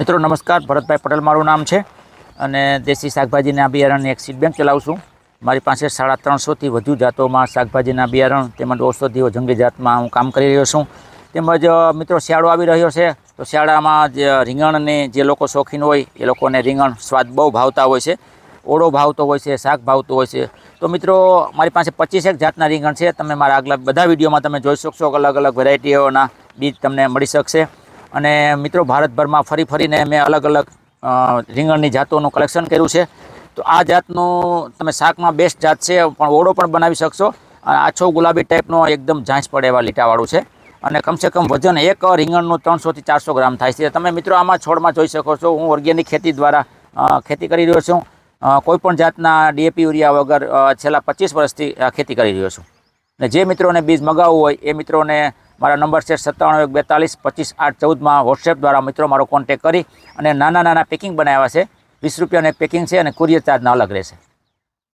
મિત્રો નમસ્કાર, ભરતભાઈ પટેલ મારું નામ છે અને દેશી શાકભાજીના બિયારણની એક સીડ બેંક ચલાવું છું. મારી પાસે 350થી વધુ જાતોમાં શાકભાજીના બિયારણ તેમજ ઔષધિઓ જંગલી જાતમાં હું કામ કરી રહ્યો છું. તેમજ મિત્રો શિયાળો આવી રહ્યો છે તો શિયાળામાં જે રીંગણની જે લોકો શોખીન હોય એ લોકોને રીંગણ સ્વાદ બહુ ભાવતા હોય છે, ઓળો ભાવતો હોય છે, શાક ભાવતું હોય છે. તો મિત્રો મારી પાસે 25 જાતના રીંગણ છે. તમે મારા આગલા બધા વિડીયોમાં તમે જોઈ શકશો, અલગ અલગ વેરાયટીઓના બીજ તમને મળી શકશે. અને મિત્રો ભારતભરમાં ફરીને મેં અલગ અલગ રીંગણની જાતોનું કલેક્શન કર્યું છે. તો આ જાતનું તમે શાકમાં બેસ્ટ જાત છે, પણ ઓળો પણ બનાવી શકશો. આછો ગુલાબી ટાઈપનો એકદમ ઝાંઝ પડે એવા લીટાવાળું છે અને કમસે કમ વજન એક રીંગણનું 300થી 400 ગ્રામ થાય છે. તમે મિત્રો આમાં છોડમાં જોઈ શકો છો, હું ઓર્ગેનિક ખેતી દ્વારા ખેતી કરી રહ્યો છું. કોઈપણ જાતના ડીએપી યુરિયા વગર છેલ્લા 25 વર્ષથી ખેતી કરી રહ્યો છું. ને જે મિત્રોને બીજ મગાવવું હોય એ મિત્રોને મારા નંબર છે 9742 25 814 વોટ્સએપ દ્વારા મિત્રો મારો કોન્ટેક કરી અને નાના પેકિંગ બનાવ્યા છે. 20 રૂપિયાનું એક પેકિંગ છે અને કુરિયર ચાર્જના અલગ રહેશે.